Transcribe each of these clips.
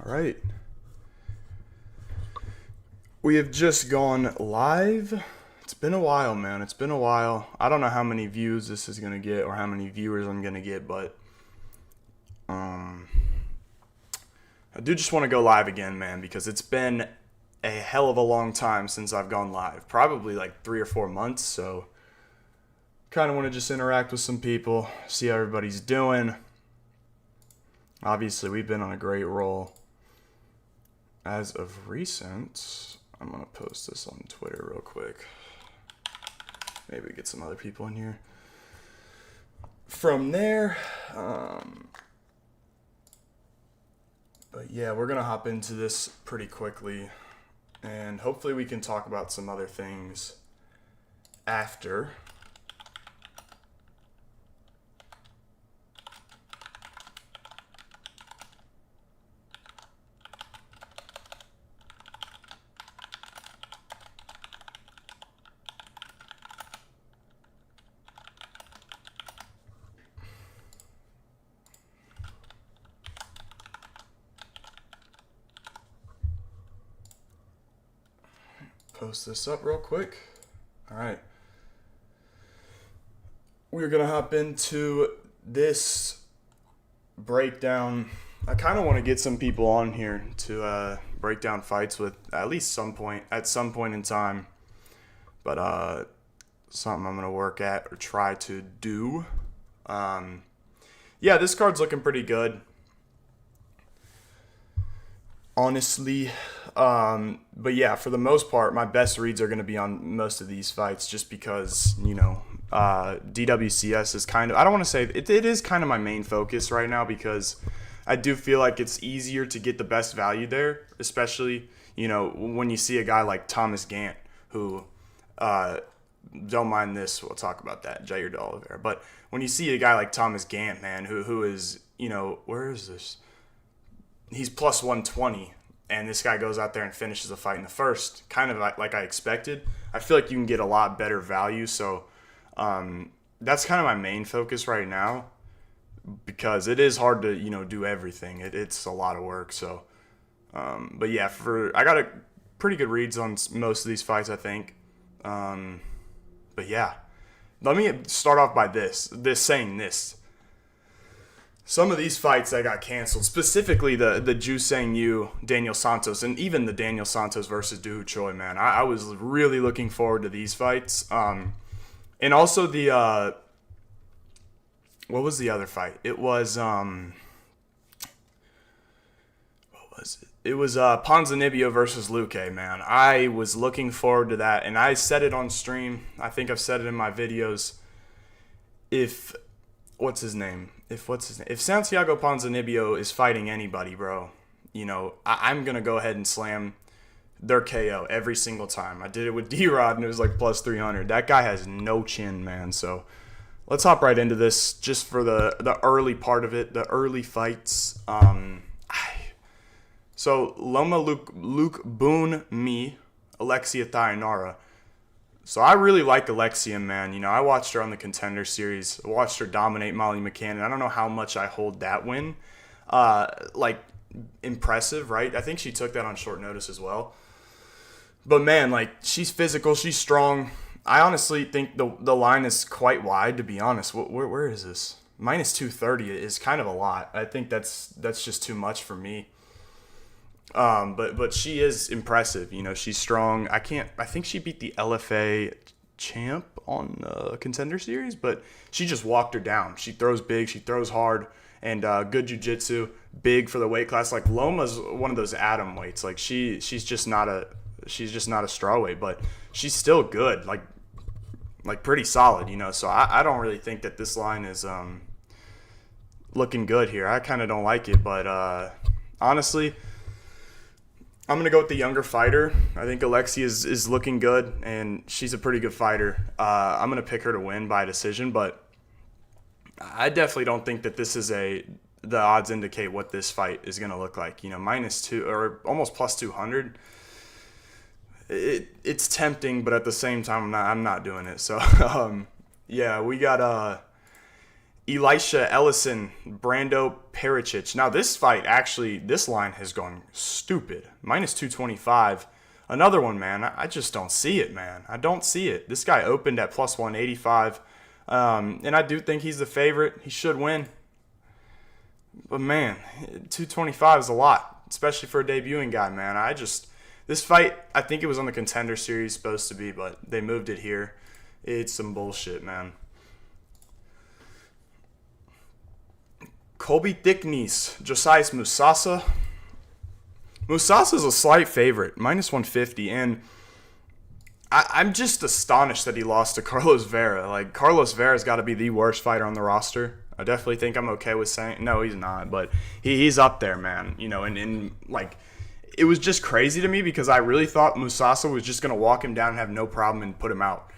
All right. We have just gone live. It's been a while, man. It's been a while. I don't know how many views this is going to get or how many viewers I'm going to get, but I do just want to go live again, man, because it's been a hell of a long time since I've gone live. Probably like 3 or 4 months, so kind of want to just interact with some people, see how everybody's doing. Obviously, we've been on a great roll. As of recent, I'm going to post this on Twitter real quick. Maybe get some other people in here. From there, but yeah, we're going to hop into this pretty quickly. And hopefully we can talk about some other things after. Post this up real quick. All right. We're going to hop into this breakdown. I kind of want to get some people on here to break down fights with at some point in time. But something I'm going to work at or try to do. Yeah, this card's looking pretty good. Honestly, but yeah, for the most part, my best reads are going to be on most of these fights just because, DWCS is kind of, I don't want to say, it is kind of my main focus right now because I do feel like it's easier to get the best value there, especially, when you see a guy like Thomas Gant, who, don't mind this, we'll talk about that, Jair de Oliveira, but when you see a guy like Thomas Gant, man, who is, where is this? He's plus 120, and this guy goes out there and finishes a fight in the first, kind of like I expected. I feel like you can get a lot better value, so that's kind of my main focus right now because it is hard to, do everything. It's a lot of work, so. But yeah, I got a pretty good reads on most of these fights, I think. But yeah, let me start off by saying this. Some of these fights that got canceled, specifically the Ju Sang Yu, Daniel Santos, and even the Daniel Santos versus Doo Ho Choi, man. I was really looking forward to these fights. And also what was the other fight? It was, what was it? It was Ponzinibbio versus Luque, man. I was looking forward to that, and I said it on stream. I think I've said it in my videos. If Santiago Ponzinibbio is fighting anybody, bro, I'm going to go ahead and slam their KO every single time. I did it with D-Rod, and it was like plus 300. That guy has no chin, man. So let's hop right into this just for the early part of it, the early fights. So Loma Luke Boone, me, Alexia Thayanara. So I really like Alexia, man. I watched her on the Contender Series. I watched her dominate Molly McCann. I don't know how much I hold that win. Impressive, right? I think she took that on short notice as well. But, man, she's physical. She's strong. I honestly think the line is quite wide, to be honest. Where is this? Minus 230 is kind of a lot. I think that's just too much for me. But she is impressive. She's strong. I think she beat the LFA champ on Contender Series, but she just walked her down. She throws big, she throws hard, and good jiu-jitsu, big for the weight class. Like Loma's one of those atom weights. Like she's just not a straw weight, but she's still good. Like pretty solid, So I don't really think that this line is looking good here. I kind of don't like it, but honestly, I'm going to go with the younger fighter. I think Alexia is looking good, and she's a pretty good fighter. I'm going to pick her to win by decision, but I definitely don't think that this is the odds indicate what this fight is going to look like. Minus 2 or almost plus 200. It's tempting, but at the same time, I'm not doing it. So, yeah, we got Elisha Ellison, Brando Pericic. Now this fight, actually, this line has gone stupid. Minus 225. Another one, man. I just don't see it, man. I don't see it. This guy opened at plus 185. And I do think he's the favorite. He should win. But, man, 225 is a lot, especially for a debuting guy, man. This fight, I think it was on the Contender Series supposed to be, but they moved it here. It's some bullshit, man. Colby Thicknesse, Josias Musasa. Musasa's a slight favorite, minus 150, and I'm just astonished that he lost to Carlos Vera. Like, Carlos Vera's got to be the worst fighter on the roster. I definitely think I'm okay with saying, no, he's not, but he's up there, man. You know, and like, it was just crazy to me because I really thought Musasa was just going to walk him down and have no problem and put him out.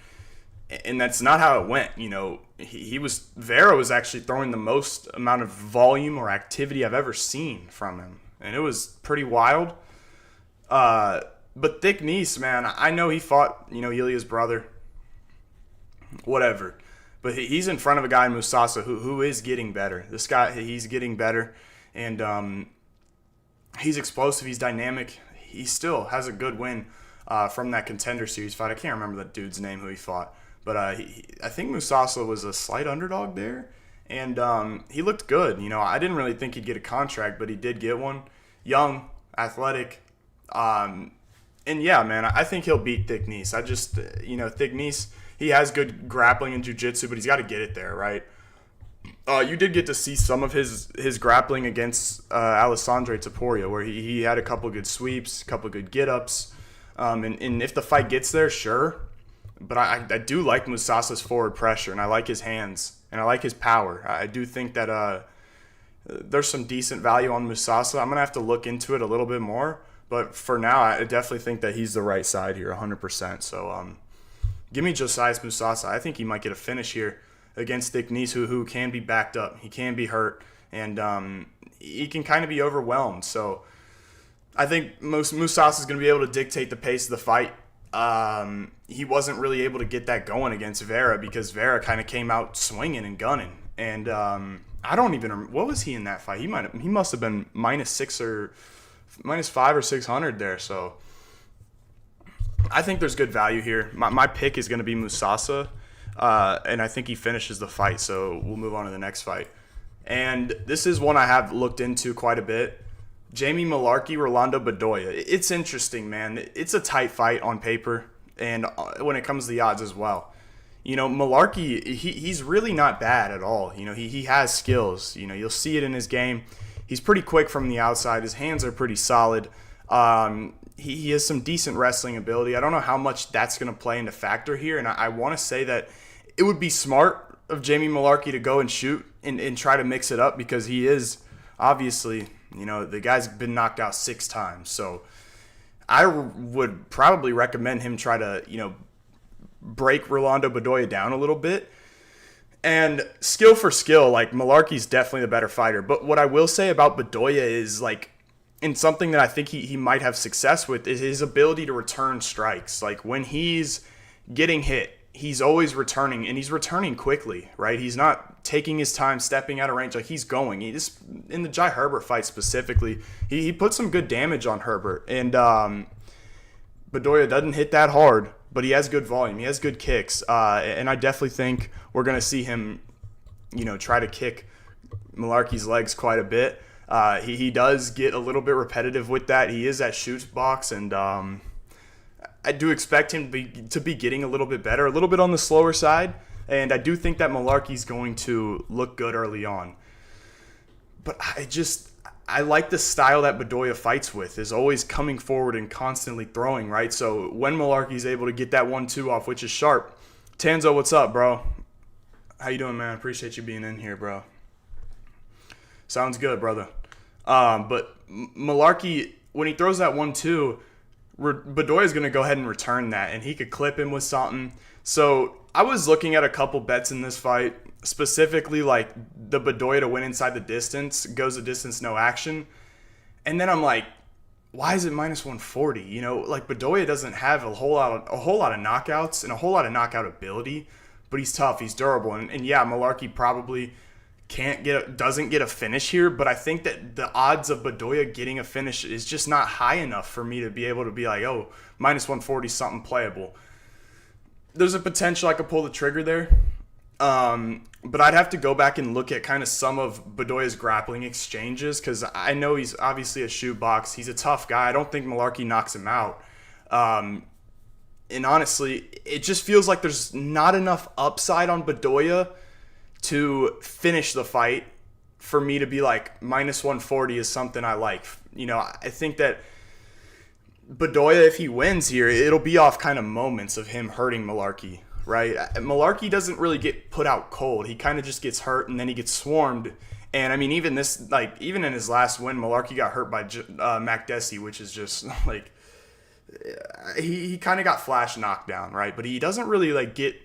And that's not how it went. You know, Vera was actually throwing the most amount of volume or activity I've ever seen from him. And it was pretty wild. But Thicknesse, man, I know he fought, Ilya's brother. Whatever. But he's in front of a guy in Musasa who is getting better. This guy, he's getting better. And he's explosive. He's dynamic. He still has a good win from that Contender Series fight. I can't remember the dude's name who he fought. But I think Musasa was a slight underdog there. And he looked good. I didn't really think he'd get a contract, but he did get one. Young, athletic. And yeah, man, I think he'll beat Thicknesse. Thicknesse, he has good grappling and jiu-jitsu, but he's got to get it there, right? You did get to see some of his grappling against Alessandro Topuria, where he had a couple good sweeps, a couple good get-ups. And if the fight gets there, sure. But I do like Musasa's forward pressure, and I like his hands, and I like his power. I do think that there's some decent value on Musasa. I'm going to have to look into it a little bit more. But for now, I definitely think that he's the right side here, 100%. So give me Josias Musasa. I think he might get a finish here against Thicknesse, who can be backed up. He can be hurt, and he can kind of be overwhelmed. So I think Musasa is going to be able to dictate the pace of the fight. He wasn't really able to get that going against Vera because Vera kind of came out swinging and gunning. And I don't even remember. What was he in that fight? He must have been minus 5 or 600 there. So I think there's good value here. My pick is going to be Musasa, and I think he finishes the fight. So we'll move on to the next fight. And this is one I have looked into quite a bit. Jamie Malarkey, Rolando Bedoya. It's interesting, man. It's a tight fight on paper, and when it comes to the odds as well. Malarkey, he's really not bad at all. He has skills. You'll see it in his game. He's pretty quick from the outside. His hands are pretty solid. He has some decent wrestling ability. I don't know how much that's going to play into factor here, and I want to say that it would be smart of Jamie Malarkey to go and shoot and try to mix it up because he is obviously, the guy's been knocked out 6 times. So I would probably recommend him try to, break Rolando Bedoya down a little bit. And skill for skill, like, Malarkey's definitely the better fighter. But what I will say about Bedoya is, like, and something that I think he might have success with is his ability to return strikes. Like, when he's getting hit, he's always returning, and he's returning quickly, right? He's not taking his time, stepping out of range. Like, he's going. In the Jai Herbert fight specifically, he put some good damage on Herbert. And Bedoya doesn't hit that hard, but he has good volume. He has good kicks. And I definitely think we're going to see him, try to kick Malarkey's legs quite a bit. He does get a little bit repetitive with that. He is at shoot box, and I do expect him to be getting a little bit better, a little bit on the slower side. And I do think that Malarkey's going to look good early on. But I like the style that Bedoya fights with, is always coming forward and constantly throwing, right? So when Malarkey's able to get that 1-2 off, which is sharp. Tanzo, what's up, bro? How you doing, man? Appreciate you being in here, bro. Sounds good, brother. But Malarkey, when he throws that 1-2, Bedoya's going to go ahead and return that, and he could clip him with something. So I was looking at a couple bets in this fight, specifically like the Bedoya to win inside the distance, goes the distance, no action. And then I'm like, why is it minus 140? Like, Bedoya doesn't have a whole lot of knockouts and a whole lot of knockout ability, but he's tough, he's durable. And yeah, Malarkey probably doesn't get a finish here, but I think that the odds of Bedoya getting a finish is just not high enough for me to be able to be like, oh, minus 140 something playable. There's a potential I could pull the trigger there, but I'd have to go back and look at kind of some of Bedoya's grappling exchanges, because I know he's obviously a shoot box. He's a tough guy. I don't think Malarkey knocks him out. And honestly, it just feels like there's not enough upside on Bedoya to finish the fight for me to be like, minus 140 is something I like. You know, I think that Bedoya, if he wins here, it'll be off kind of moments of him hurting Malarkey, right? Malarkey doesn't really get put out cold. He kind of just gets hurt and then he gets swarmed. And I mean, even in his last win, Malarkey got hurt by Makdessi, which is just like, he kind of got flash knocked down, right? But he doesn't really like get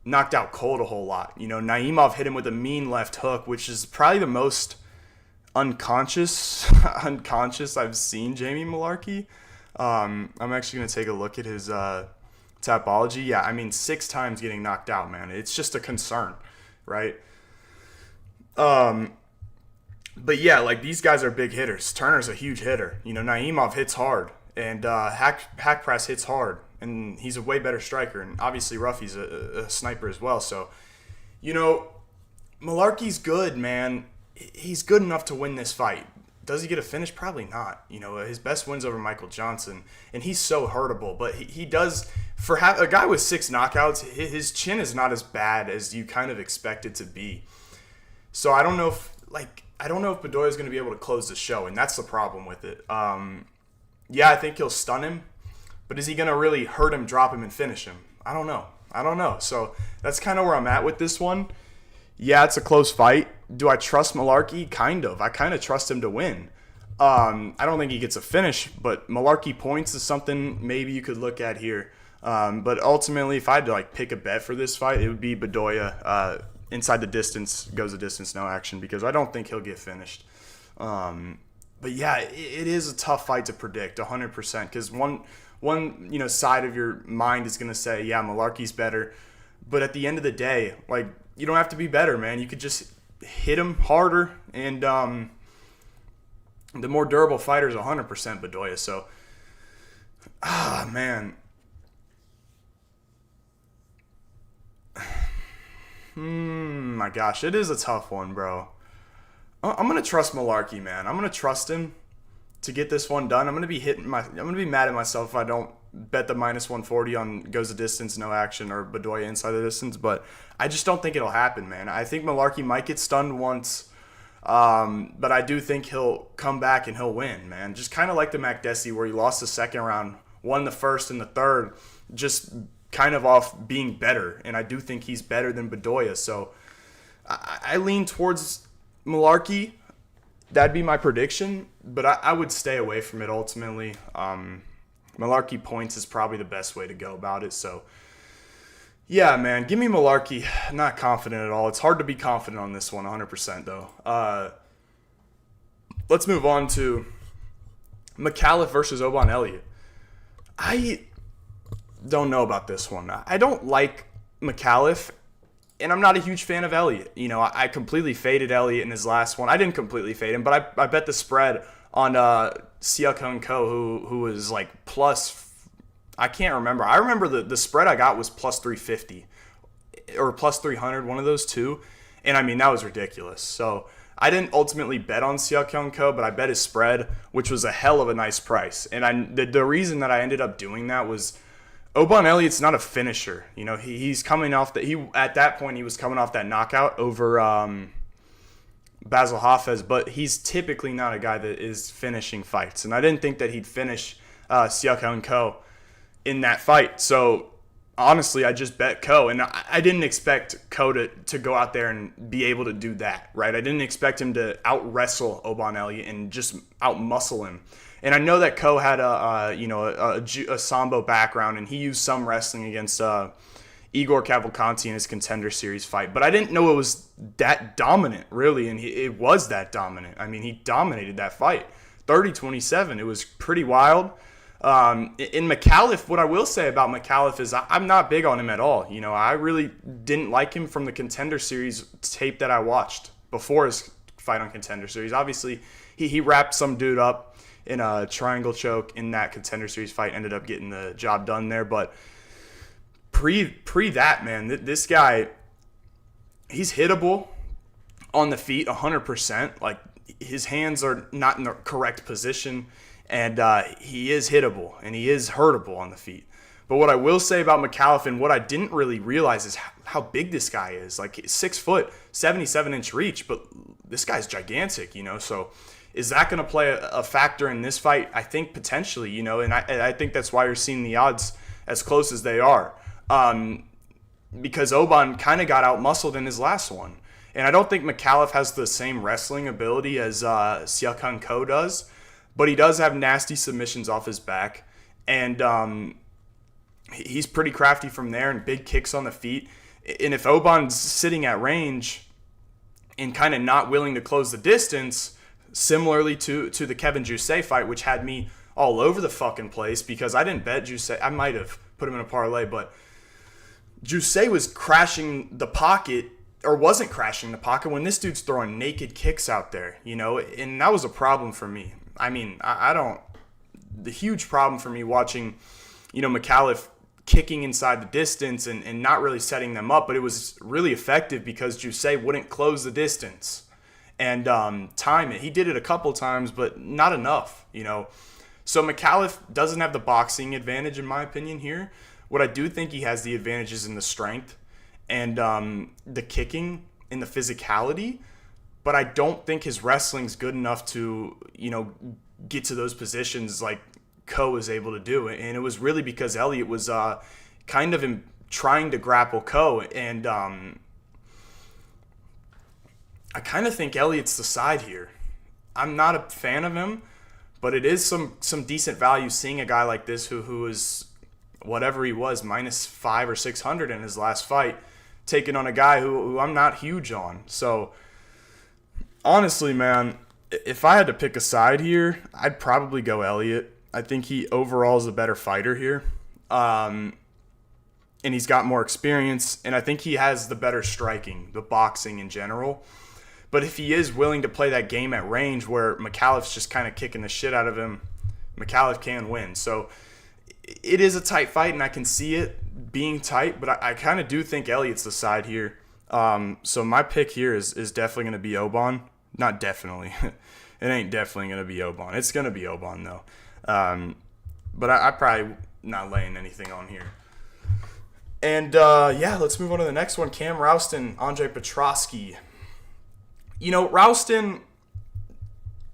knocked out cold a whole lot. You know, Naimov hit him with a mean left hook, which is probably the most unconscious I've seen Jamie Malarkey. I'm actually going to take a look at his Tapology. Yeah, I mean, 6 times getting knocked out, man. It's just a concern, right? But yeah, like, these guys are big hitters. Turner's a huge hitter. You know, Naimov hits hard, and Hack Press hits hard, and he's a way better striker. And obviously Ruffy's a sniper as well. So, you know, Malarkey's good, man. He's good enough to win this fight. Does he get a finish? Probably not. You know, his best win's over Michael Johnson, and he's so hurtable. But he does, for a guy with 6 knockouts, his chin is not as bad as you kind of expect it to be. So I don't know if Bedoya is going to be able to close the show, and that's the problem with it. Yeah, I think he'll stun him, but is he going to really hurt him, drop him, and finish him? I don't know. So that's kind of where I'm at with this one. Yeah, it's a close fight. Do I trust Malarkey? Kind of. I kind of trust him to win. I don't think he gets a finish, but Malarkey points is something maybe you could look at here. But ultimately, if I had to like pick a bet for this fight, it would be Bedoya inside the distance, goes the distance, no action, because I don't think he'll get finished. But yeah, it is a tough fight to predict 100%, because one side of your mind is going to say, yeah, Malarkey's better. But at the end of the day, like, you don't have to be better, man. You could just hit him harder, and the more durable fighter is 100% Bedoya. So, man. My gosh, it is a tough one, bro. I'm gonna trust Malarkey, man. I'm gonna trust him to get this one done. I'm gonna be mad at myself if I don't bet the minus 140 on goes the distance, no action, or Bedoya inside the distance. But I just don't think it'll happen, man. I think Malarkey might get stunned once, but I do think he'll come back and he'll win, man. Just kind of like the Makdessi, where he lost the second round, won the first and the third, just kind of off being better. And I do think he's better than Bedoya. So I lean towards Malarkey. That'd be my prediction, but I would stay away from it ultimately. Malarkey points is probably the best way to go about it. So, yeah, man, give me Malarkey. Not confident at all. It's hard to be confident on this one, 100% though. Let's move on to McAuliffe versus Oban Elliott. I don't know about this one. I don't like McAuliffe, and I'm not a huge fan of Elliott. You know, I completely faded Elliott in his last one. I didn't completely fade him, but I bet the spread on Siak Ko, who was like plus, I can't remember. I remember the spread I got was plus 350 or plus 300, one of those two. And I mean, that was ridiculous. So I didn't ultimately bet on Siak Ko, but I bet his spread, which was a hell of a nice price. And the reason that I ended up doing that was Oban Elliott's not a finisher. You know, he's coming off at that point he was coming off that knockout over Basil Hafez, but he's typically not a guy that is finishing fights. And I didn't think that he'd finish Siak Ko in that fight. So honestly, I just bet Ko, and I didn't expect Ko to go out there and be able to do that, right? I didn't expect him to out-wrestle Oban Elliott and just out-muscle him. And I know that Ko had a Sambo background, and he used some wrestling against Igor Cavalcanti in his Contender Series fight. But I didn't know it was that dominant, really, and it was that dominant. I mean, he dominated that fight, 30-27. It was pretty wild. In McAuliffe, what I will say about McAuliffe is I'm not big on him at all. You know, I really didn't like him from the Contender Series tape that I watched before his fight on Contender Series. Obviously, he wrapped some dude up in a triangle choke in that Contender Series fight, ended up getting the job done there. But pre that, man, this guy, he's hittable on the feet 100%. Like, his hands are not in the correct position, and he is hittable, and he is hurtable on the feet. But what I will say about McAuliffe, and what I didn't really realize, is how big this guy is. Like, 6 foot, 77-inch reach, but this guy's gigantic, you know. So is that going to play a factor in this fight? I think potentially, you know, and I think that's why you're seeing the odds as close as they are. Because Oban kind of got out-muscled in his last one. And I don't think McAuliffe has the same wrestling ability as Siakhan Ko does, but he does have nasty submissions off his back. And he's pretty crafty from there and big kicks on the feet. And if Oban's sitting at range and kind of not willing to close the distance, similarly to the Kevin Jousset fight, which had me all over the fucking place because I didn't bet Jousset. I might have put him in a parlay, but Jousset was crashing the pocket, or wasn't crashing the pocket, when this dude's throwing naked kicks out there, you know, and that was a problem for me. I mean, the huge problem for me watching, you know, McAuliffe kicking inside the distance and not really setting them up, but it was really effective because Jousset wouldn't close the distance and time it. He did it a couple times, but not enough, you know. So McAuliffe doesn't have the boxing advantage, in my opinion, here. What I do think he has the advantage is in the strength and the kicking and the physicality, but I don't think his wrestling's good enough to, you know, get to those positions like Ko was able to do. And it was really because Elliott was kind of trying to grapple Ko, and I kind of think Elliott's the side here. I'm not a fan of him, but it is some decent value seeing a guy like this who is whatever he was, -500 or 600 in his last fight, taking on a guy who I'm not huge on. So honestly, man, if I had to pick a side here, I'd probably go Elliott. I think he overall is a better fighter here. And he's got more experience, and I think he has the better striking, the boxing in general. But if he is willing to play that game at range where McAuliffe's just kind of kicking the shit out of him, McAuliffe can win. So it is a tight fight, and I can see it being tight, but I kind of do think Elliott's the side here. So my pick here is definitely going to be Oban. Not definitely. It ain't definitely going to be Oban. It's going to be Oban, though. But I probably not laying anything on here. And, let's move on to the next one. Cam Rouston, Andre Petroski. You know, Rouston,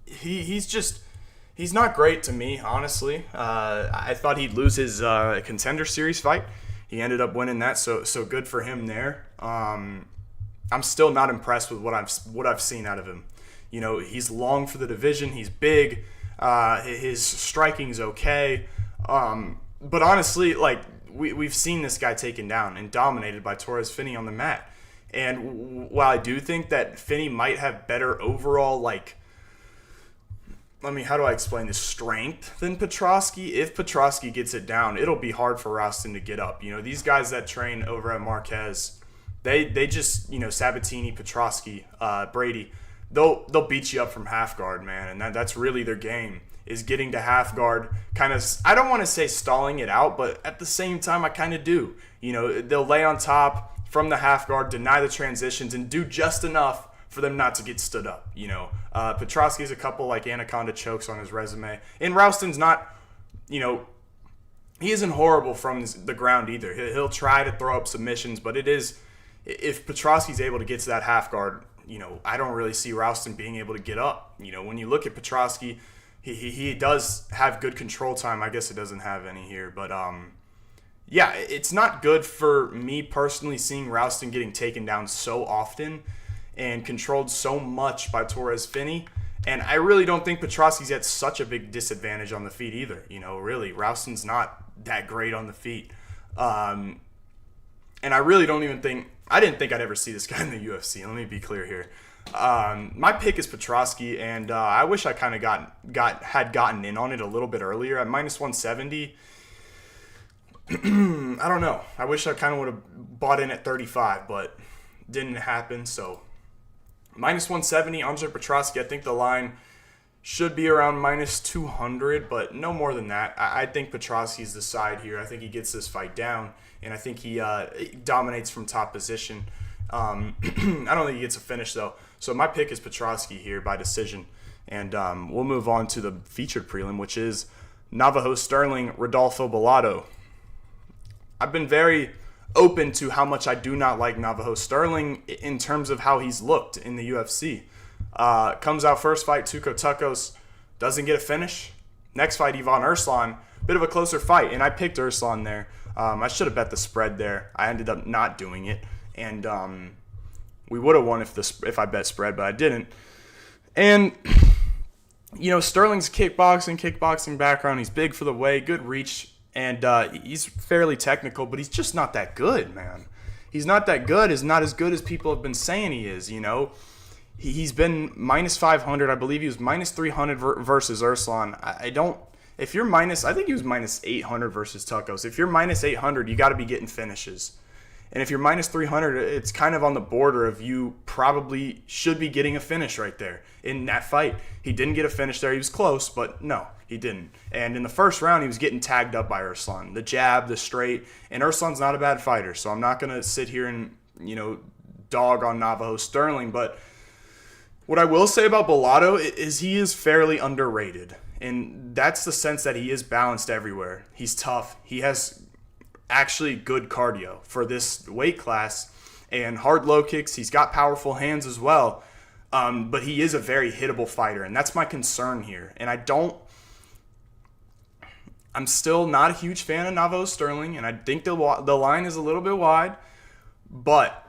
he's not great to me, honestly. I thought he'd lose his Contender Series fight. He ended up winning that, so good for him there. I'm still not impressed with what I've seen out of him. You know, he's long for the division. He's big. His striking's okay. But honestly, like, we've seen this guy taken down and dominated by Torres Finney on the mat. And while I do think that Finney might have better overall, like, how do I explain this, strength than Petroski, if Petroski gets it down, it'll be hard for Rouston to get up. You know, these guys that train over at Marquez, they just, you know, Sabatini, Petroski, Brady, they'll beat you up from half guard, man. And that's really their game, is getting to half guard, kind of, I don't want to say stalling it out, but at the same time, I kind of do. You know, they'll lay on top from the half guard, deny the transitions, and do just enough for them not to get stood up. You know, Petroski's a couple like anaconda chokes on his resume, and Rouston's not, you know, he isn't horrible from the ground either. He'll try to throw up submissions, but it is, if Petroski's able to get to that half guard, you know, I don't really see Rouston being able to get up. You know, when you look at Petroski, he does have good control time. I guess it doesn't have any here, but yeah, it's not good for me personally seeing Rouston getting taken down so often and controlled so much by Torres Finney. And I really don't think Petroski's at such a big disadvantage on the feet either. You know, really, Rouston's not that great on the feet. And I really don't even think, I didn't think I'd ever see this guy in the UFC. Let me be clear here. My pick is Petrosky, and I wish I kind of had gotten in on it a little bit earlier at minus 170. I don't know. I wish I kind of would have bought in at 35, but didn't happen. So minus 170, Andre Petrosky. I think the line should be around minus 200, but no more than that. I think Petrosky's the side here. I think he gets this fight down, and I think he dominates from top position. I don't think he gets a finish, though. So my pick is Petrosky here by decision. And we'll move on to the featured prelim, which is Navajo Sterling, Rodolfo Bellato. I've been very open to how much I do not like Navajo Sterling in terms of how he's looked in the UFC. Comes out first fight, Tuco Tucos, doesn't get a finish. Next fight, Ivan Erslan, bit of a closer fight, and I picked Erslan there. I should have bet the spread there. I ended up not doing it, and we would have won if I bet spread, but I didn't. And Sterling's kickboxing background. He's big for the weight, good reach, and he's fairly technical, but he's just not that good, man. He's not that good. He's not as good as people have been saying he is. He's been minus 500. I believe he was minus 300 versus Erslan. I think he was minus 800 versus Tucos. If you're minus 800, you got to be getting finishes. And if you're minus 300, it's kind of on the border of you probably should be getting a finish right there in that fight. He didn't get a finish there. He was close, but no, he didn't. And in the first round, he was getting tagged up by Erslan. The jab, the straight. And Erslan's not a bad fighter, so I'm not going to sit here and, dog on Navajo Sterling, but what I will say about Bellato is he is fairly underrated, and that's the sense that he is balanced everywhere. He's tough. He has actually good cardio for this weight class and hard low kicks. He's got powerful hands as well, but he is a very hittable fighter, and that's my concern here. And I'm still not a huge fan of Navajo Sterling, and I think the line is a little bit wide, but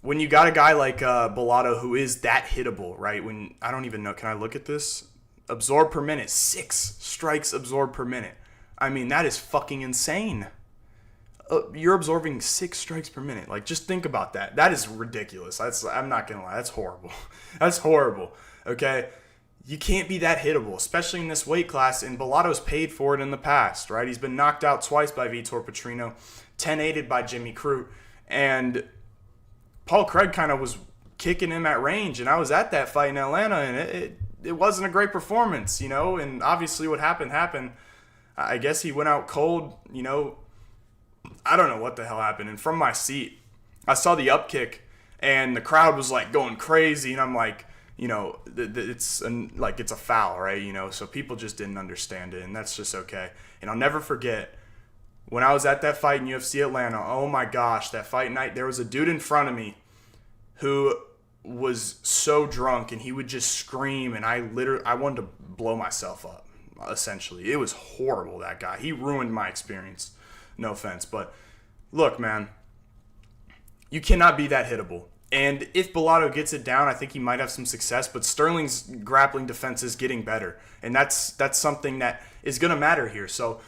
when you got a guy like Bellato who is that hittable, right? I don't even know. Can I look at this? Absorbed per minute. 6 strikes absorbed per minute. I mean, that is fucking insane. You're absorbing 6 strikes per minute. Like, just think about that. That is ridiculous. I'm not going to lie. That's horrible. That's horrible. Okay? You can't be that hittable, especially in this weight class. And Bellato's paid for it in the past, right? He's been knocked out twice by Vitor Petrino, 10-8'd by Jimmy Crute. And Paul Craig kind of was kicking him at range, and I was at that fight in Atlanta, and it wasn't a great performance, and obviously what happened. I guess he went out cold, I don't know what the hell happened, and from my seat, I saw the up kick, and the crowd was like going crazy, and I'm like, it's a foul, right, so people just didn't understand it, and that's just okay. And I'll never forget when I was at that fight in UFC Atlanta. Oh my gosh, that fight night, there was a dude in front of me who was so drunk, and he would just scream, and I wanted to blow myself up, essentially. It was horrible, that guy. He ruined my experience. No offense, but look, man, you cannot be that hittable. And if Bellato gets it down, I think he might have some success, but Sterling's grappling defense is getting better, and that's something that is going to matter here. So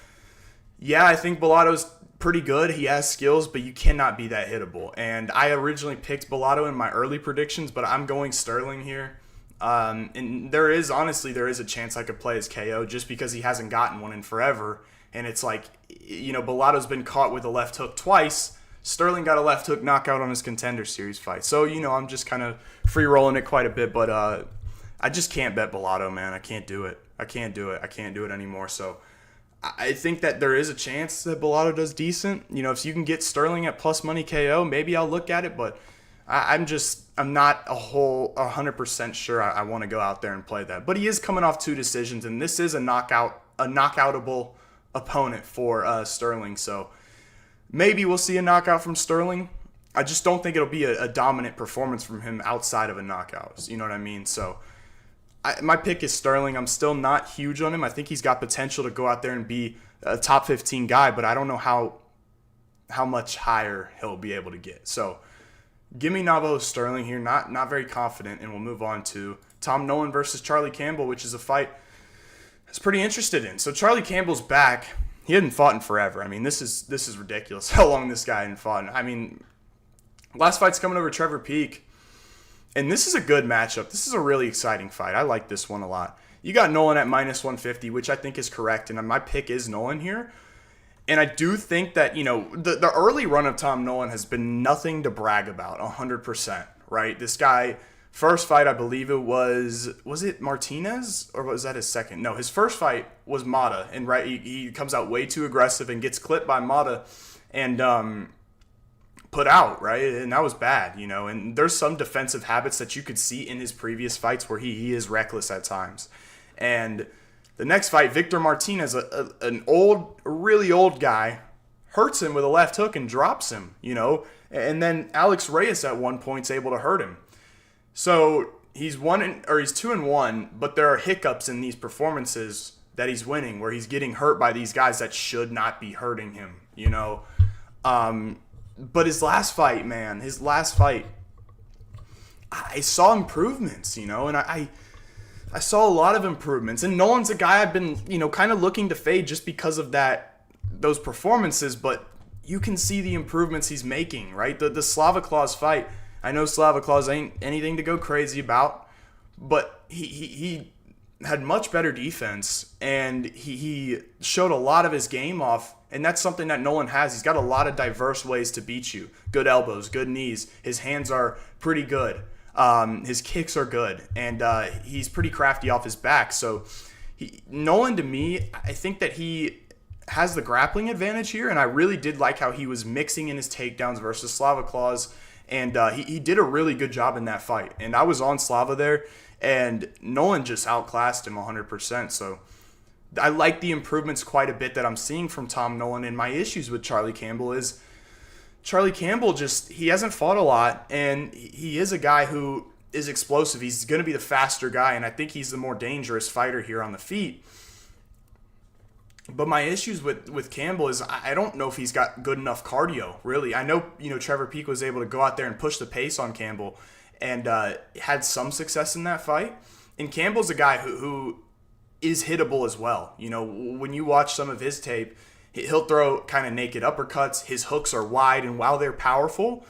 yeah, I think Bellato's pretty good. He has skills, but you cannot be that hittable. And I originally picked Bellato in my early predictions, but I'm going Sterling here. And there is a chance I could play as KO just because he hasn't gotten one in forever. And it's like, Bellato's been caught with a left hook twice. Sterling got a left hook knockout on his Contender Series fight. So, I'm just kind of free rolling it quite a bit, but I just can't bet Bellato, man. I can't do it. I can't do it anymore. So I think that there is a chance that Bellato does decent. If you can get Sterling at plus money KO, maybe I'll look at it, but I'm not 100% sure I want to go out there and play that. But he is coming off 2 decisions, and this is a knockoutable opponent for Sterling. So maybe we'll see a knockout from Sterling. I just don't think it'll be a dominant performance from him outside of a knockout. You know what I mean? So my pick is Sterling. I'm still not huge on him. I think he's got potential to go out there and be a top 15 guy, but I don't know how much higher he'll be able to get. So give me Navajo Sterling here. Not very confident, and we'll move on to Tom Nolan versus Charlie Campbell, which is a fight I was pretty interested in. So Charlie Campbell's back. He hadn't fought in forever. I mean, this is ridiculous how long this guy hadn't fought. I mean, last fight's coming over Trevor Peek. And this is a good matchup. This is a really exciting fight. I like this one a lot. You got Nolan at minus 150, which I think is correct. And my pick is Nolan here. And I do think that, the early run of Tom Nolan has been nothing to brag about, 100%, right? This guy, first fight, I believe it was it Martinez? Or was that his second? No, his first fight was Mata. And right, he comes out way too aggressive and gets clipped by Mata and put out, right? And that was bad, And there's some defensive habits that you could see in his previous fights where he is reckless at times. And the next fight, Victor Martinez, an really old guy, hurts him with a left hook and drops him, And then Alex Reyes at one point is able to hurt him. So he's 2-1, but there are hiccups in these performances that he's winning where he's getting hurt by these guys that should not be hurting him, But his last fight, I saw improvements, and I saw a lot of improvements. And Nolan's a guy I've been, kind of looking to fade just because of those performances, but you can see the improvements he's making, right? The Slava Claus fight, I know Slava Claus ain't anything to go crazy about, but he had much better defense, and he showed a lot of his game off, and that's something that Nolan has. He's got a lot of diverse ways to beat you. Good elbows, good knees. His hands are pretty good. His kicks are good, and he's pretty crafty off his back. So Nolan, to me, I think that he has the grappling advantage here, and I really did like how he was mixing in his takedowns versus Slava Claus, and he did a really good job in that fight. And I was on Slava there, and Nolan just outclassed him 100%. So I like the improvements quite a bit that I'm seeing from Tom Nolan, and my issues with Charlie Campbell is Charlie Campbell he hasn't fought a lot, and he is a guy who is explosive. He's going to be the faster guy, and I think he's the more dangerous fighter here on the feet. But my issues with Campbell is I don't know if he's got good enough cardio, really. I know, Trevor Peek was able to go out there and push the pace on Campbell and had some success in that fight. And Campbell's a guy who is hittable as well. When you watch some of his tape, he'll throw kind of naked uppercuts. His hooks are wide, and while they're powerful,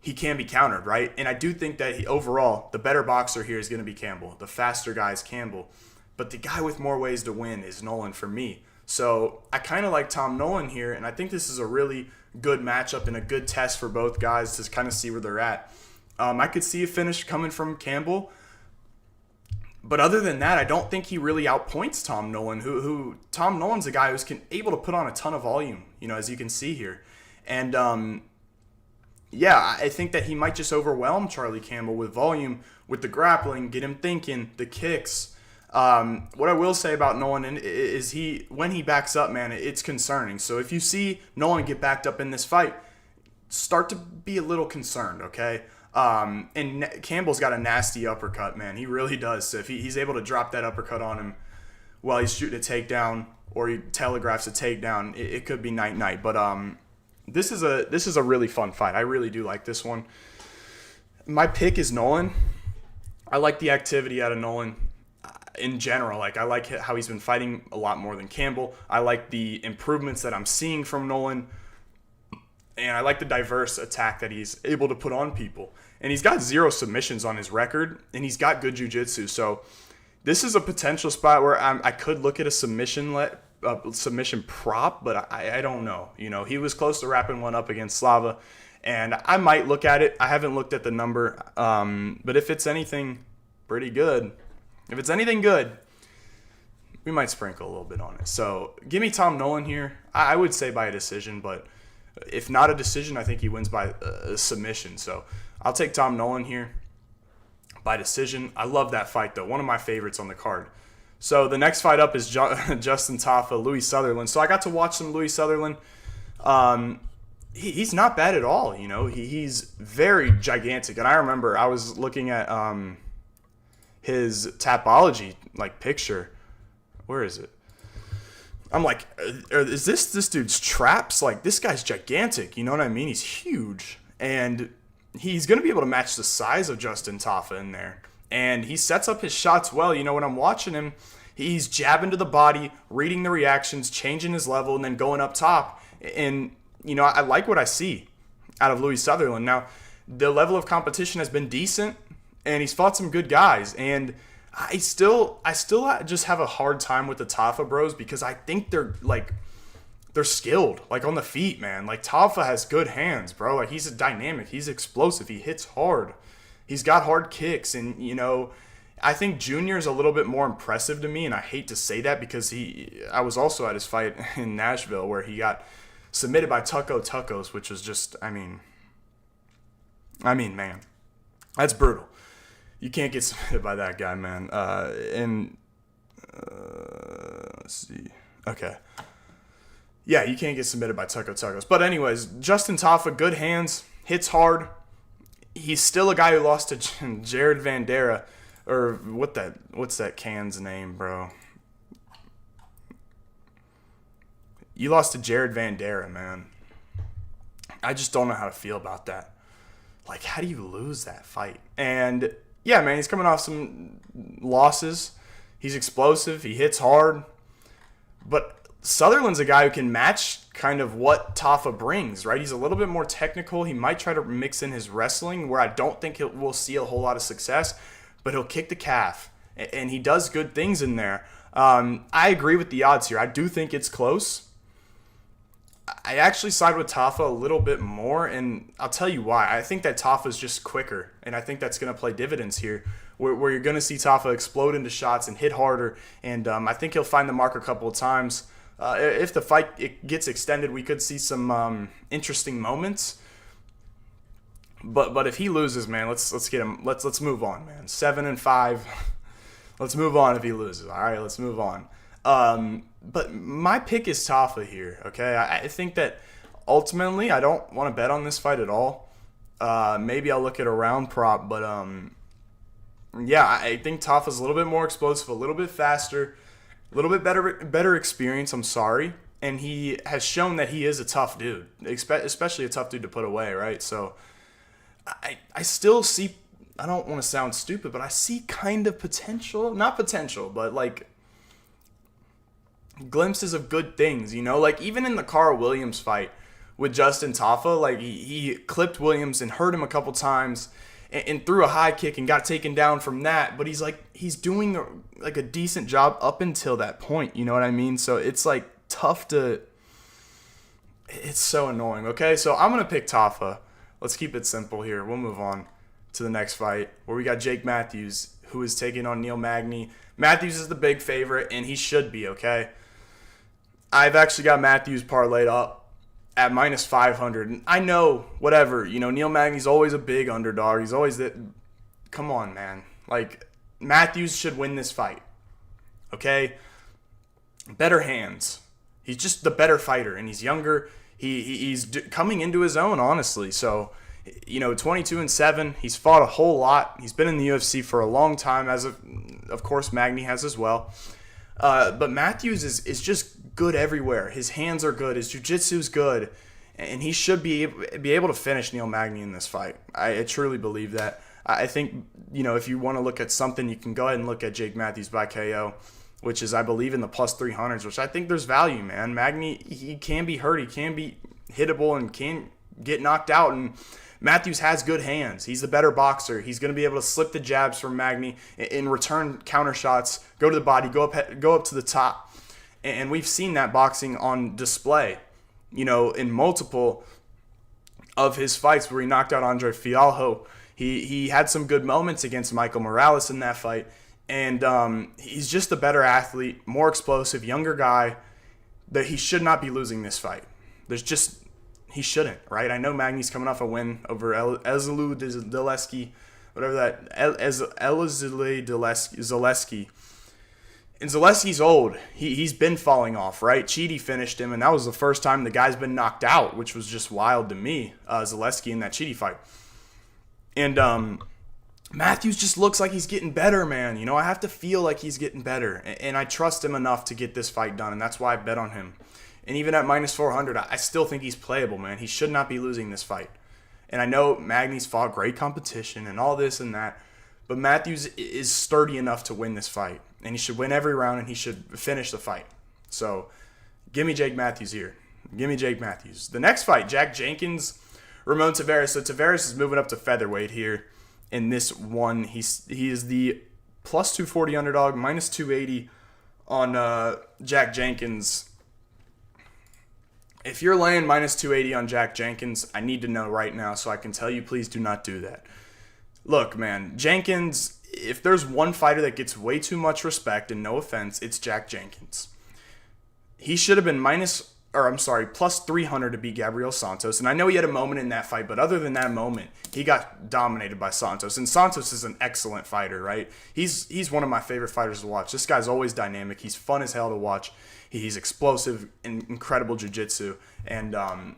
he can be countered, right? And I do think that overall, the better boxer here is going to be Campbell. The faster guy is Campbell. But the guy with more ways to win is Nolan for me. So I kind of like Tom Nolan here, and I think this is a really good matchup and a good test for both guys to kind of see where they're at. I could see a finish coming from Campbell. But other than that, I don't think he really outpoints Tom Nolan, who Tom Nolan's a guy who's able to put on a ton of volume, as you can see here. And, I think that he might just overwhelm Charlie Campbell with volume, with the grappling, get him thinking, the kicks. What I will say about Nolan is when he backs up, man, it's concerning. So if you see Nolan get backed up in this fight, start to be a little concerned, okay? And Campbell's got a nasty uppercut, man. He really does. So if he's able to drop that uppercut on him while he's shooting a takedown, or he telegraphs a takedown, it could be night-night. But this is a really fun fight. I really do like this one. My pick is Nolan. I like the activity out of Nolan in general. Like, I like how he's been fighting a lot more than Campbell. I like the improvements that I'm seeing from Nolan. And I like the diverse attack that he's able to put on people. And he's got 0 submissions on his record, and he's got good jiu-jitsu. So this is a potential spot where I could look at a submission prop, but I don't know. He was close to wrapping one up against Slava, and I might look at it. I haven't looked at the number, but if it's anything pretty good, we might sprinkle a little bit on it. So give me Tom Nolan here. I would say by a decision, but if not a decision, I think he wins by a submission. So I'll take Tom Nolan here by decision. I love that fight, though. One of my favorites on the card. So the next fight up is Justin Tafa, Louis Sutherland. So I got to watch some Louis Sutherland. He's not bad at all. He's very gigantic. And I remember I was looking at his Tapology picture. Where is it? I'm like, is this dude's traps? Like, this guy's gigantic. You know what I mean? He's huge. And he's going to be able to match the size of Justin Tafa in there. And he sets up his shots well. When I'm watching him, he's jabbing to the body, reading the reactions, changing his level, and then going up top. And, I like what I see out of Louis Sutherland. Now, the level of competition has been decent. and he's fought some good guys. And I still just have a hard time with the Tafa bros because I think they're skilled, like on the feet, man. Like Tafa has good hands, bro. Like he's dynamic, he's explosive, he hits hard, he's got hard kicks, and I think Junior is a little bit more impressive to me, and I hate to say that because I was also at his fight in Nashville where he got submitted by Tuckos, which was just, I mean, man, that's brutal. You can't get submitted by that guy, man. Let's see. Okay. Yeah, you can't get submitted by Tuckos. But anyways, Justin Tafa, good hands, hits hard. He's still a guy who lost to Jared Vandera. Or what's that can's name, bro? You lost to Jared Vandera, man. I just don't know how to feel about that. Like, how do you lose that fight? And yeah, man, he's coming off some losses. He's explosive. He hits hard. But Sutherland's a guy who can match kind of what Tafa brings, right? He's a little bit more technical. He might try to mix in his wrestling, where I don't think we'll see a whole lot of success. But he'll kick the calf, and he does good things in there. I agree with the odds here. I do think it's close. I actually side with Tafa a little bit more, and I'll tell you why. I think that Tafa's just quicker, and I think that's going to play dividends here, where you're going to see Tafa explode into shots and hit harder, and I think he'll find the mark a couple of times. If the fight gets extended, we could see some interesting moments. But if he loses, man, let's get him. Let's move on, man. 7-5. Let's move on if he loses. All right, let's move on. But my pick is Tafa here. Okay, I think that ultimately I don't want to bet on this fight at all. Maybe I'll look at a round prop, but yeah, I think Tafa's a little bit more explosive, a little bit faster, a little bit better experience. I'm sorry, and he has shown that he is a tough dude, especially a tough dude to put away, right? So. I still see, I don't want to sound stupid, but I see kind of potential, not potential, but like glimpses of good things, like even in the Carl Williams fight with Justin Tafa, like he clipped Williams and hurt him a couple times and threw a high kick and got taken down from that, but he's doing a decent job up until that point, you know what I mean? So it's like tough it's so annoying, okay? So I'm going to pick Tafa. Let's keep it simple here. We'll move on to the next fight where we got Jake Matthews, who is taking on Neil Magny. Matthews is the big favorite, and he should be, okay? I've actually got Matthews parlayed up at minus 500. And I know, whatever, Neil Magny's always a big underdog. He's always that. Come on, man. Like, Matthews should win this fight, okay? Better hands. He's just the better fighter, and he's younger. He's coming into his own, honestly. So, 22-7. He's fought a whole lot. He's been in the UFC for a long time, as of course Magny has as well. But Matthews is just good everywhere. His hands are good. His jiu-jitsu is good, and he should be able to finish Neil Magny in this fight. I truly believe that. I think if you want to look at something, you can go ahead and look at Jake Matthews by KO, which is, I believe, in the plus 300s, which I think there's value, man. Magny, he can be hurt. He can be hittable and can get knocked out. And Matthews has good hands. He's the better boxer. He's going to be able to slip the jabs from Magny and return counter shots, go to the body, go up to the top. And we've seen that boxing on display, in multiple of his fights where he knocked out Andre Fialho. He had some good moments against Michael Morales in that fight. And he's just a better athlete, more explosive, younger guy, that he should not be losing this fight. He shouldn't, right? I know Magny's coming off a win over Ezelu Zaleski, whatever that, Zaleski. And Zaleski's old. He's been falling off, right? Chidi finished him, and that was the first time the guy's been knocked out, which was just wild to me, Zaleski in that Chidi fight. And Matthews just looks like he's getting better, man. I have to feel like he's getting better. And I trust him enough to get this fight done, and that's why I bet on him. And even at minus 400, I still think he's playable, man. He should not be losing this fight. And I know Magny's fought great competition and all this and that, but Matthews is sturdy enough to win this fight. And he should win every round, and he should finish the fight. So give me Jake Matthews here. Give me Jake Matthews. The next fight, Jack Jenkins, Ramon Tavares. So Tavares is moving up to featherweight here. in this one. He is the plus 240 underdog, minus 280 on Jack Jenkins. If you're laying minus 280 on Jack Jenkins, I need to know right now so I can tell you, please do not do that. Look, man, Jenkins, if there's one fighter that gets way too much respect, and no offense, it's Jack Jenkins. He should have been plus 300 to beat Gabriel Santos. And I know he had a moment in that fight, but other than that moment, he got dominated by Santos. And Santos is an excellent fighter, right? He's one of my favorite fighters to watch. This guy's always dynamic. He's fun as hell to watch. He's explosive and incredible jiu-jitsu. And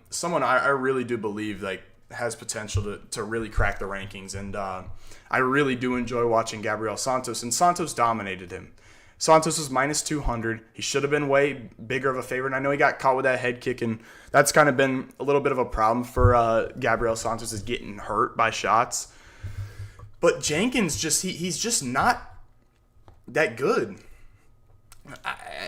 someone I really do believe has potential to really crack the rankings. And I really do enjoy watching Gabriel Santos. And Santos dominated him. Santos was minus 200. He should have been way bigger of a favorite. And I know he got caught with that head kick, and that's kind of been a little bit of a problem for Gabriel Santos, is getting hurt by shots. But Jenkins, he's just not that good.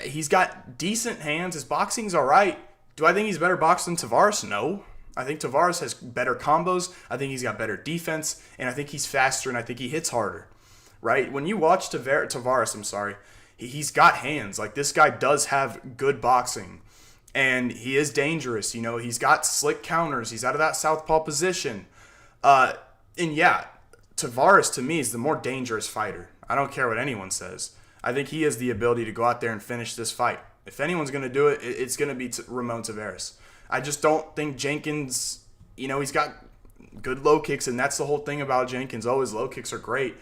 He's got decent hands. His boxing's all right. Do I think he's better boxed than Tavares? No. I think Tavares has better combos. I think he's got better defense, and I think he's faster, and I think he hits harder. Right? When you watch Tavares, he's got hands. Like, this guy does have good boxing, and he is dangerous. You know, he's got slick counters. He's out of that southpaw position. And yeah, Tavares to me is the more dangerous fighter. I don't care what anyone says. I think he has the ability to go out there and finish this fight. If anyone's going to do it, it's going to be Ramon Tavares. I just don't think Jenkins, he's got good low kicks, and that's the whole thing about Jenkins. Oh, his low kicks are great.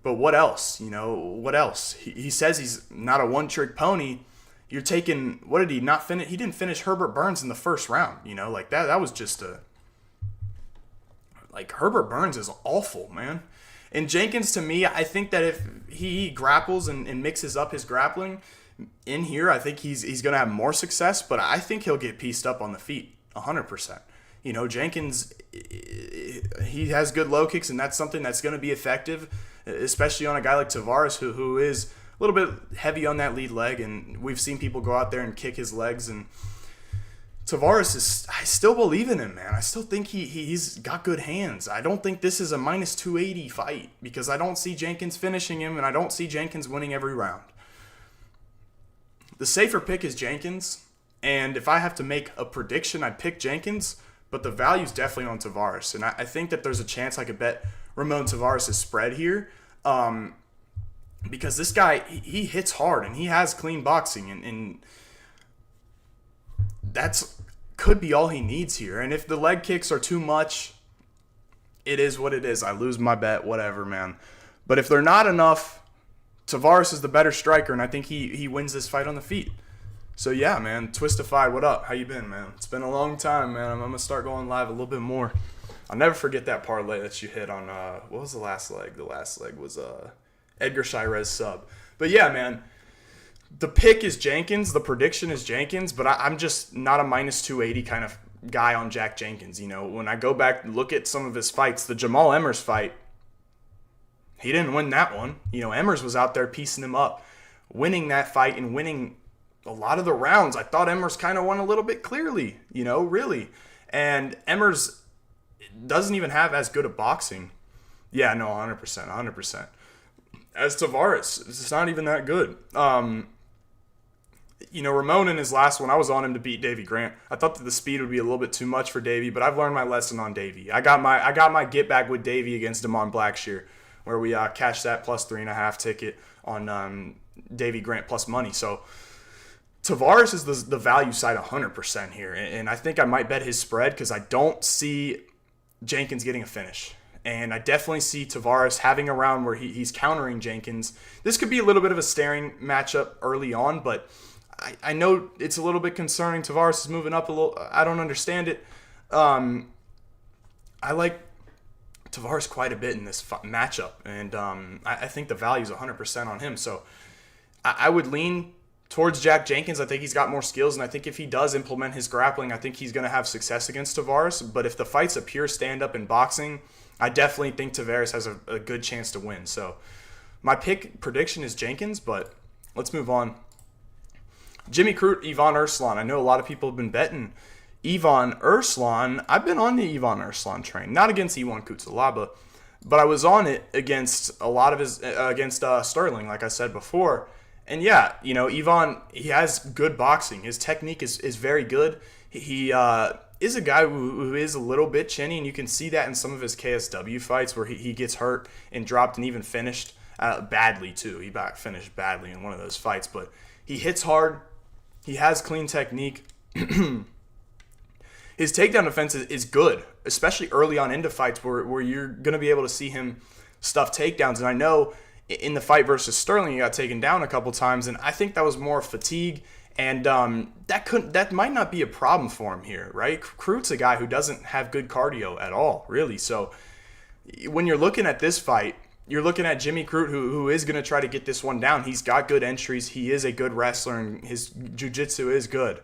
But what else? What else? He says he's not a one-trick pony. You're taking, what did he not finish? He didn't finish Herbert Burns in the first round. That was just Herbert Burns is awful, man. And Jenkins, to me, I think that if he grapples and mixes up his grappling in here, I think he's going to have more success, but I think he'll get pieced up on the feet 100%. Jenkins, he has good low kicks, and that's something that's going to be effective, especially on a guy like Tavares, who is a little bit heavy on that lead leg, and we've seen people go out there and kick his legs. And Tavares I still believe in him, man. I still think he's got good hands. I don't think this is a minus 280 fight, because I don't see Jenkins finishing him, and I don't see Jenkins winning every round. The safer pick is Jenkins, and if I have to make a prediction, I'd pick Jenkins, but the value's definitely on Tavares. And I think that there's a chance I could bet Ramon Tavares' spread here, because this guy, he hits hard, and he has clean boxing, and that's could be all he needs here. And if the leg kicks are too much, it is what it is. I lose my bet, whatever, man. But if they're not enough, Tavares is the better striker, and I think he wins this fight on the feet. So yeah, man, Twistified, what up? How you been, man? It's been a long time, man. I'm gonna start going live a little bit more. I'll never forget that parlay that you hit on, what was the last leg? The last leg was Edgar Shirez sub. But yeah, man, the pick is Jenkins. The prediction is Jenkins, but I'm just not a minus 280 kind of guy on Jack Jenkins. When I go back and look at some of his fights, the Jamal Emmers fight, he didn't win that one. Emmers was out there piecing him up, winning that fight and winning a lot of the rounds. I thought Emmers kind of won a little bit clearly, really. And Emmers doesn't even have as good a boxing. Yeah, no, 100%. As Tavares, it's not even that good. Ramon in his last one, I was on him to beat Davy Grant. I thought that the speed would be a little bit too much for Davy, but I've learned my lesson on Davy. I got my get back with Davy against Damon Blackshear, where we cashed that plus 3.5 ticket on Davy Grant plus money. So Tavares is the value side 100% here, and I think I might bet his spread because I don't see Jenkins getting a finish. And I definitely see Tavares having a round where he's countering Jenkins. This could be a little bit of a staring matchup early on, but I know it's a little bit concerning. Tavares is moving up a little. I don't understand it. I like Tavares quite a bit in this matchup, and I think the value is 100% on him. So I would lean towards Jack Jenkins. I think he's got more skills, and I think if he does implement his grappling, I think he's going to have success against Tavares. But if the fight's a pure stand-up in boxing, I definitely think Tavares has a good chance to win. So my pick prediction is Jenkins, but let's move on. Jimmy Crute, Ivan Erslan. I know a lot of people have been betting Ivan Erslan. I've been on the Ivan Erslan train. Not against Iwan Kutsalaba, But I was on it against a lot of his against Sterling, like I said before. And yeah, Ivan, he has good boxing. His technique is very good. He is a guy who is a little bit chinny, and you can see that in some of his KSW fights where he gets hurt and dropped and even finished badly too. He finished badly in one of those fights, but he hits hard. He has clean technique. His takedown defense is good, especially early on into fights where you're going to be able to see him stuff takedowns. And I know in the fight versus Sterling, he got taken down a couple times, and I think that was more fatigue, and that might not be a problem for him here, right? Crut's a guy who doesn't have good cardio at all, really. So when you're looking at this fight, you're looking at Jimmy Crute, who is going to try to get this one down. He's got good entries. He is a good wrestler, and his jiu-jitsu is good.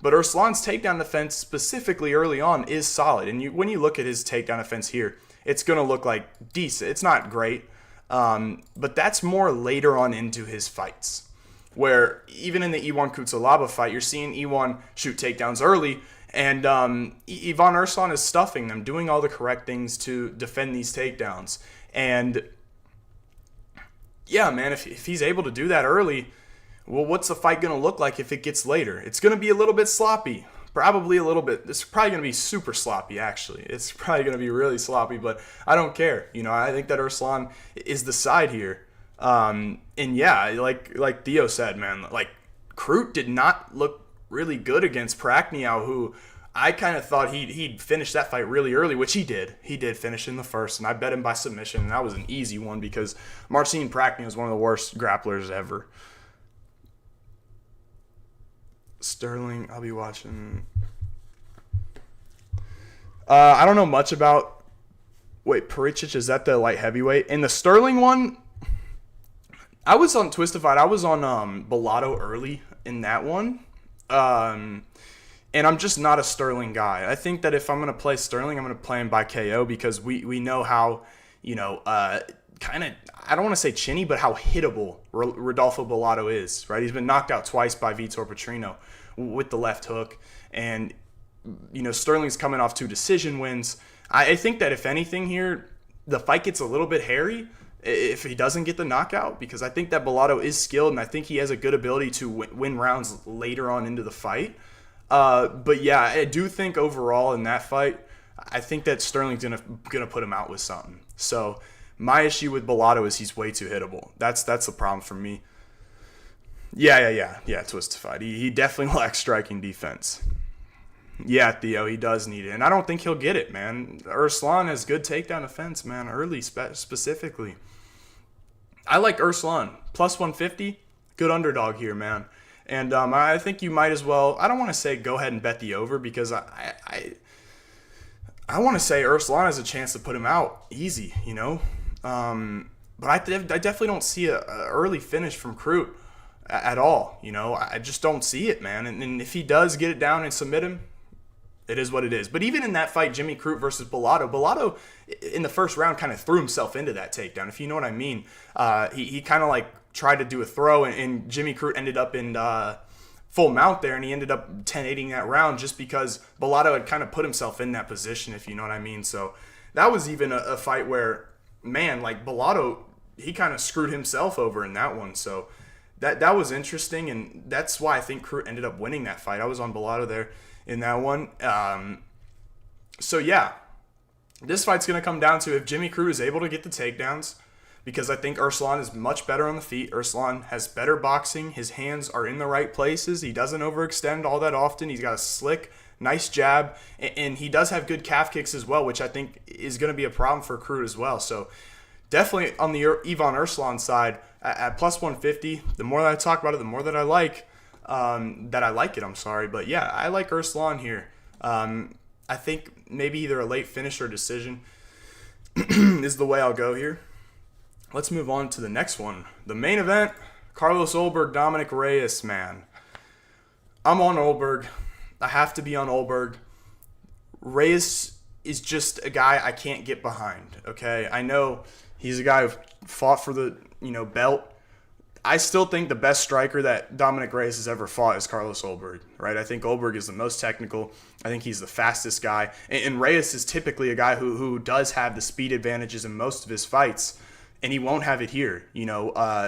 But Arslan's takedown defense, specifically early on, is solid. And when you look at his takedown defense here, it's going to look like decent. It's not great, but that's more later on into his fights. Where even in the Iwan Kutsalaba fight, you're seeing Iwan shoot takedowns early, and Ivan Arslan is stuffing them, doing all the correct things to defend these takedowns. And yeah, man, if he's able to do that early, well, what's the fight going to look like if it gets later? It's going to be a little bit sloppy. Probably a little bit. It's probably going to be super sloppy, actually. It's probably going to be really sloppy, but I don't care. I think that Arslan is the side here. And yeah, like Theo said, man, like Crute did not look really good against Prachniow, who I kind of thought he'd finish that fight really early, which he did. He did finish in the first, and I bet him by submission, and that was an easy one because Marcin Prachniow is one of the worst grapplers ever. Sterling, I'll be watching. I don't know much about. Wait, Pericic, is that the light heavyweight? In the Sterling one, I was on Twistified. I was on Bellato early in that one. And I'm just not a Sterling guy. I think that if I'm going to play Sterling, I'm going to play him by KO because we know how, kind of, I don't want to say chinny, but how hittable Rodolfo Bellato is, right? He's been knocked out twice by Vitor Petrino with the left hook. And, Sterling's coming off 2 decision wins. I think that if anything here, the fight gets a little bit hairy if he doesn't get the knockout, because I think that Bellato is skilled, and I think he has a good ability to win rounds later on into the fight. But yeah, I do think overall in that fight, I think that Sterling's gonna put him out with something. So my issue with Bellato is he's way too hittable. That's the problem for me. Yeah, Twistified. He definitely lacks striking defense. Yeah, Theo, he does need it, and I don't think he'll get it, man. Arslan has good takedown defense, man, early specifically. I like Arslan. Plus 150, good underdog here, man. And I think you might as well, I don't want to say go ahead and bet the over because I want to say Arslan has a chance to put him out easy, But I definitely don't see a early finish from Crute at all, I just don't see it, man. And if he does get it down and submit him, it is what it is. But even in that fight, Jimmy Crute versus Bellato in the first round kind of threw himself into that takedown, if you know what I mean. He kind of like tried to do a throw, and Jimmy Crute ended up in full mount there, and he ended up 10-8ing that round just because Bellato had kind of put himself in that position, if you know what I mean. So that was even a fight where, man, like Bellato, he kind of screwed himself over in that one. So that was interesting, and that's why I think Crute ended up winning that fight. I was on Bellato there in that one. So yeah, this fight's going to come down to if Jimmy Crute is able to get the takedowns, because I think Arslan is much better on the feet. Arslan has better boxing. His hands are in the right places. He doesn't overextend all that often. He's got a slick, nice jab, and he does have good calf kicks as well, which I think is going to be a problem for Crute as well. So definitely on the Ivan Arslan side, at plus 150, the more that I talk about it, the more that I like it, I'm sorry. But yeah, I like Arslan here. I think maybe either a late finish or decision is the way I'll go here. Let's move on to the next one. The main event, Carlos Ulberg, Dominic Reyes, man. I'm on Ulberg. I have to be on Ulberg. Reyes is just a guy I can't get behind, okay? I know he's a guy who fought for the, belt. I still think the best striker that Dominic Reyes has ever fought is Carlos Ulberg, right? I think Ulberg is the most technical. I think he's the fastest guy. And Reyes is typically a guy who does have the speed advantages in most of his fights, and he won't have it here.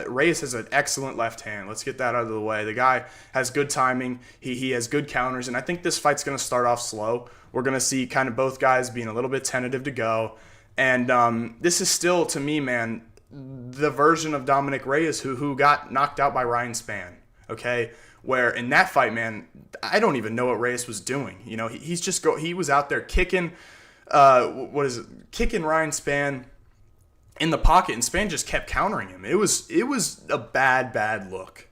Reyes has an excellent left hand. Let's get that out of the way. The guy has good timing. He has good counters, and I think this fight's going to start off slow. We're going to see kind of both guys being a little bit tentative to go. And this is still, to me, man, the version of Dominic Reyes who got knocked out by Ryan Spann, okay? Where in that fight, man, I don't even know what Reyes was doing. He was out there kicking, kicking Ryan Spann in the pocket, and Spann just kept countering him. It was a bad look.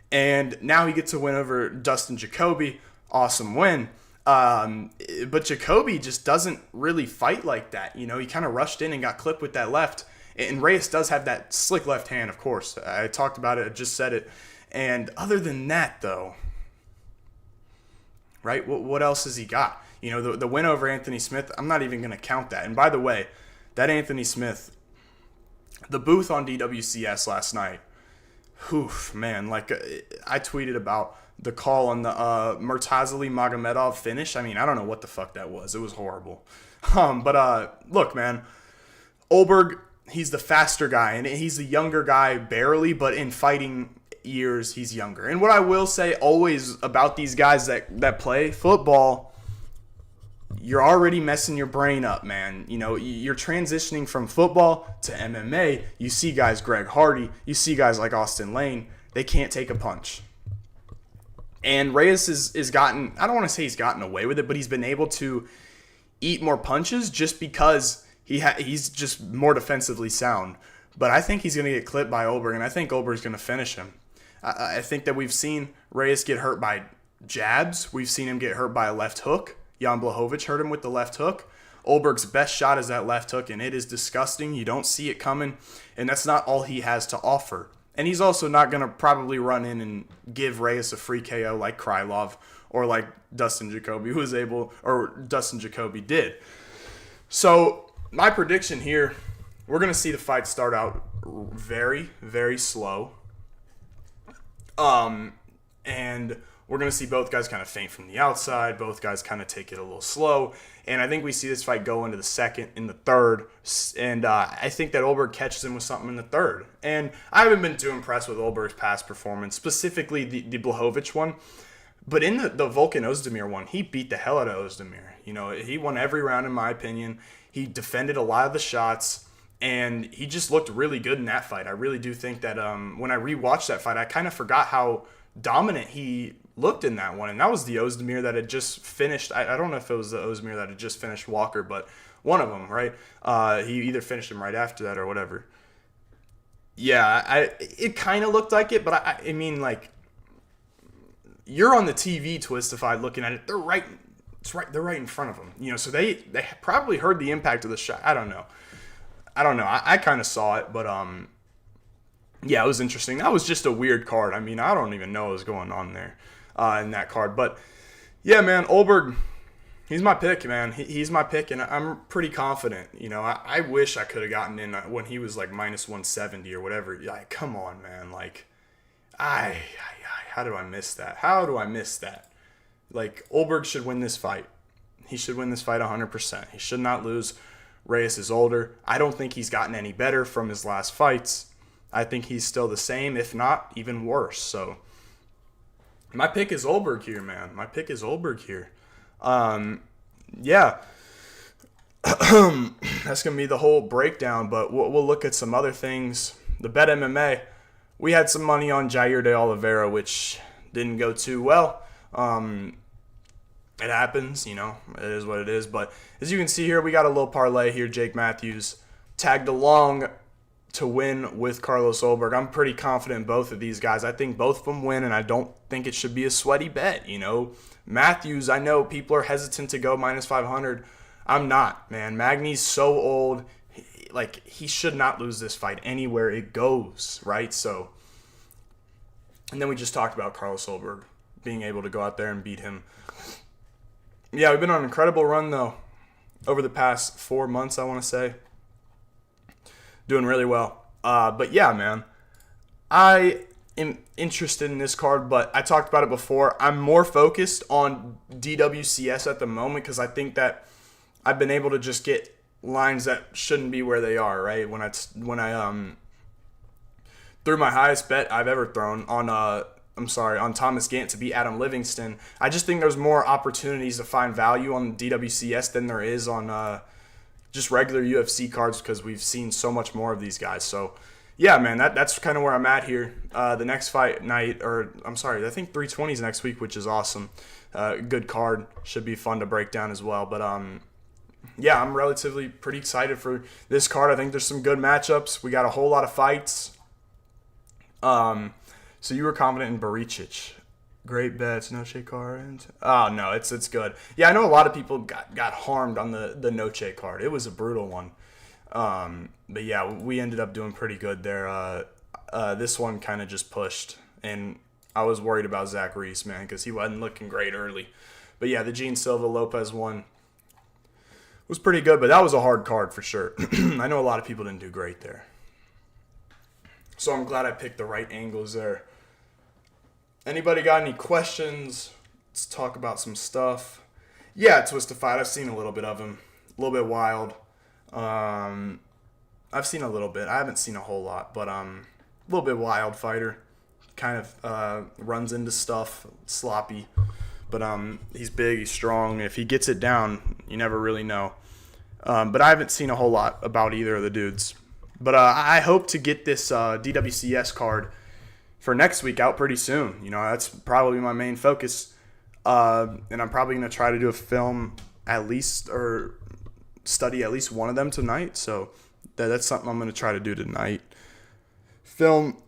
And now he gets a win over Dustin Jacoby. Awesome win. But Jacoby just doesn't really fight like that. He kind of rushed in and got clipped with that left. And Reyes does have that slick left hand, of course. I talked about it. I just said it. And other than that, though, right, what else has he got? The win over Anthony Smith, I'm not even going to count that. And by the way, that Anthony Smith, the booth on DWCS last night, man, I tweeted about the call on the Murtazali Magomedov finish. I mean, I don't know what the fuck that was. It was horrible. But look, man, Ulberg, he's the faster guy, and he's the younger guy barely, but in fighting years, he's younger. And what I will say always about these guys that play football, you're already messing your brain up, man. You're transitioning from football to MMA. You see guys, Greg Hardy, you see guys like Austin Lane, they can't take a punch. And Reyes is gotten, I don't want to say he's gotten away with it, but he's been able to eat more punches just because he's just more defensively sound. But I think he's going to get clipped by Ulberg, and I think Ulberg's going to finish him. I think that we've seen Reyes get hurt by jabs. We've seen him get hurt by a left hook. Jan Blachowicz hurt him with the left hook. Ulberg's best shot is that left hook, and it is disgusting. You don't see it coming, and that's not all he has to offer. And he's also not going to probably run in and give Reyes a free KO like Krylov or like Dustin Jacoby Dustin Jacoby did. So my prediction here, we're going to see the fight start out very, very slow. And we're going to see both guys kind of feint from the outside. Both guys kind of take it a little slow. And I think we see this fight go into the second, in the third. And I think that Ulberg catches him with something in the third. And I haven't been too impressed with Ulberg's past performance, specifically the Blachowicz one. But in the Volkan Ozdemir one, he beat the hell out of Ozdemir. He won every round, in my opinion. He defended a lot of the shots. And he just looked really good in that fight. I really do think that when I rewatched that fight, I kind of forgot how dominant he looked in that one. And that was the Ozdemir that had just finished. I don't know if it was the Ozdemir that had just finished Walker, but one of them, right? He either finished him right after that or whatever. Yeah, it kind of looked like it, but I mean, like, you're on the TV, Twistified, looking at it. They're right in front of them. So they probably heard the impact of the shot. I don't know. I kind of saw it, but yeah, it was interesting. That was just a weird card. I mean, I don't even know what was going on there in that card. But yeah, man, Ulberg, he's my pick, man. He's my pick, and I'm pretty confident. I wish I could have gotten in when he was like minus 170 or whatever. Like, come on, man. Like, how do I miss that? How do I miss that? Like, Ulberg should win this fight. He should win this fight 100%. He should not lose. Reyes is older. I don't think he's gotten any better from his last fights. I think he's still the same, if not even worse. So my pick is Ulberg here, man. My pick is Ulberg here. Yeah. That's going to be the whole breakdown, but we'll look at some other things. The Bet MMA, we had some money on Jair de Oliveira, which didn't go too well. It happens, it is what it is. But as you can see here, we got a little parlay here. Jake Matthews tagged along to win with Carlos Ulberg. I'm pretty confident in both of these guys. I think both of them win, and I don't think it should be a sweaty bet, Matthews, I know people are hesitant to go minus 500. I'm not, man. Magny's so old. He should not lose this fight anywhere it goes, right? So, and then we just talked about Carlos Ulberg being able to go out there and beat him. Yeah, we've been on an incredible run, though, over the past 4 months, I want to say. Doing really well. But yeah, man, I am interested in this card, but I talked about it before. I'm more focused on DWCS at the moment because I think that I've been able to just get lines that shouldn't be where they are, right? When I threw my highest bet I've ever thrown on Thomas Gant to beat Adam Livingston. I just think there's more opportunities to find value on DWCS than there is on just regular UFC cards because we've seen so much more of these guys. So, yeah, man, that's kind of where I'm at here. The next fight night, I think 320 is next week, which is awesome. Good card. Should be fun to break down as well. But, yeah, I'm relatively pretty excited for this card. I think there's some good matchups. We got a whole lot of fights. So you were confident in Baricic. Great bets, Noche card. Oh, no, it's good. Yeah, I know a lot of people got harmed on the Noche card. It was a brutal one. But yeah, we ended up doing pretty good there. This one kind of just pushed, and I was worried about Zach Reese, man, because he wasn't looking great early. But yeah, the Gene Silva Lopez one was pretty good, but that was a hard card for sure. I know a lot of people didn't do great there. So I'm glad I picked the right angles there. Anybody got any questions? Let's talk about some stuff. Yeah, Twisted Fight. I've seen a little bit of him. A little bit wild. I've seen a little bit. I haven't seen a whole lot, but a little bit wild fighter. Kind of runs into stuff, sloppy. But he's big, he's strong. If he gets it down, you never really know. But I haven't seen a whole lot about either of the dudes. But I hope to get this DWCS card for next week out pretty soon. You know, that's probably my main focus. And I'm probably going to try to do a film at least or study at least one of them tonight. So that's something I'm going to try to do tonight. Film,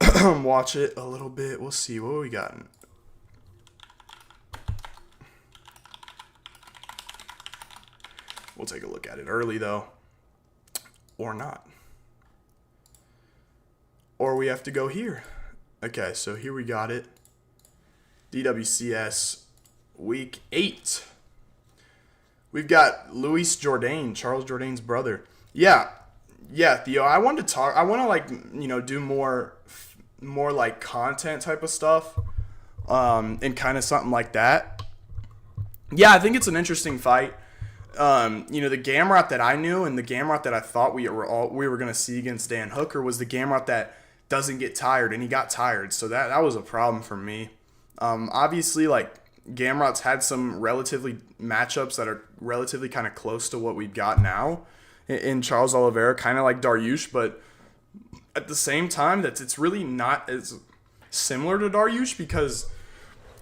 watch it a little bit. We'll see. What we got? We'll take a look at it early, though. Or not. Or we have to go here. Okay, so here we got it. DWCS Week 8. We've got Luis Jourdain, Charles Jourdain's brother. Yeah, Theo, I want to do more like content type of stuff, and kind of something like that. Yeah, I think it's an interesting fight. The Gamrot that I knew and the Gamrot that I thought we were going to see against Dan Hooker was the Gamrot that doesn't get tired, and he got tired, so that was a problem for me. Obviously, like, Gamrot's had some relatively matchups that are relatively kind of close to what we've got now in Charles Oliveira, kind of like Dariush, but at the same time, it's really not as similar to Dariush because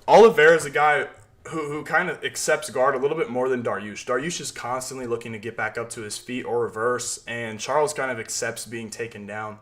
Oliveira is a guy who kind of accepts guard a little bit more than Dariush. Dariush is constantly looking to get back up to his feet or reverse, and Charles kind of accepts being taken down.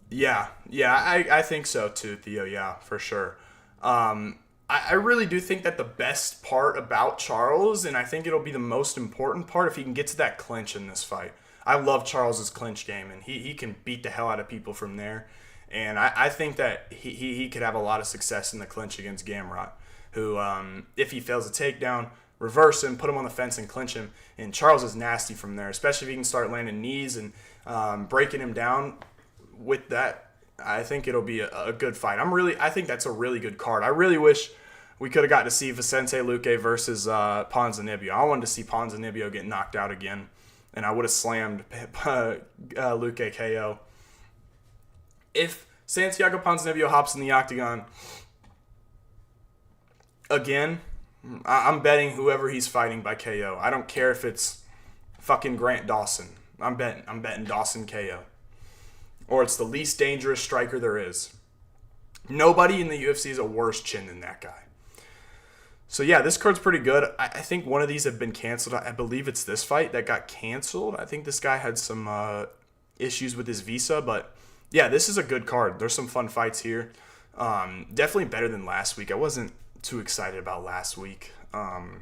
Yeah, I think so too, Theo. Yeah, for sure. I really do think that the best part about Charles, and I think it'll be the most important part, if he can get to that clinch in this fight. I love Charles's clinch game, and he can beat the hell out of people from there. And I think that he could have a lot of success in the clinch against Gamrot, who, if he fails a takedown, reverse him, put him on the fence, and clinch him. And Charles is nasty from there, especially if he can start landing knees and breaking him down. With that, I think it'll be a good fight. I think that's a really good card. I really wish we could have got to see Vicente Luque versus Ponzinibbio. I wanted to see Ponzinibbio get knocked out again, and I would have slammed Luque KO. If Santiago Ponzinibbio hops in the octagon again, I'm betting whoever he's fighting by KO. I don't care if it's fucking Grant Dawson. I'm betting Dawson KO. Or it's the least dangerous striker there is. Nobody in the UFC is a worse chin than that guy. So yeah, this card's pretty good. I think one of these have been canceled. I believe it's this fight that got canceled. I think this guy had some issues with his visa, but yeah, this is a good card. There's some fun fights here. Definitely better than last week. I wasn't too excited about last week. But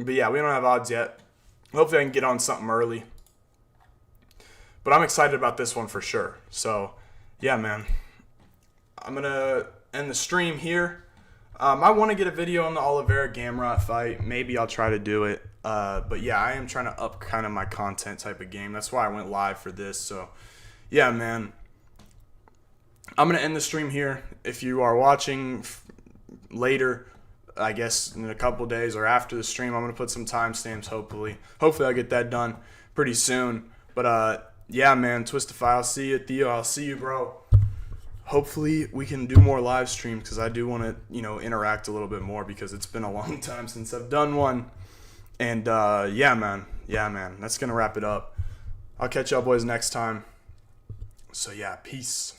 yeah, we don't have odds yet. Hopefully I can get on something early. But I'm excited about this one for sure. So, yeah, man. I'm going to end the stream here. I want to get a video on the Oliveira Gamrot fight. Maybe I'll try to do it. But yeah, I am trying to up kind of my content type of game. That's why I went live for this. So yeah, man, I'm going to end the stream here. If you are watching later, I guess in a couple days or after the stream, I'm going to put some timestamps, hopefully. Hopefully I'll get that done pretty soon. But yeah, man, Twistify, I'll see you. Theo, I'll see you, bro. Hopefully we can do more live streams because I do want to, interact a little bit more because it's been a long time since I've done one. And yeah, man, that's going to wrap it up. I'll catch y'all boys next time. So yeah, peace.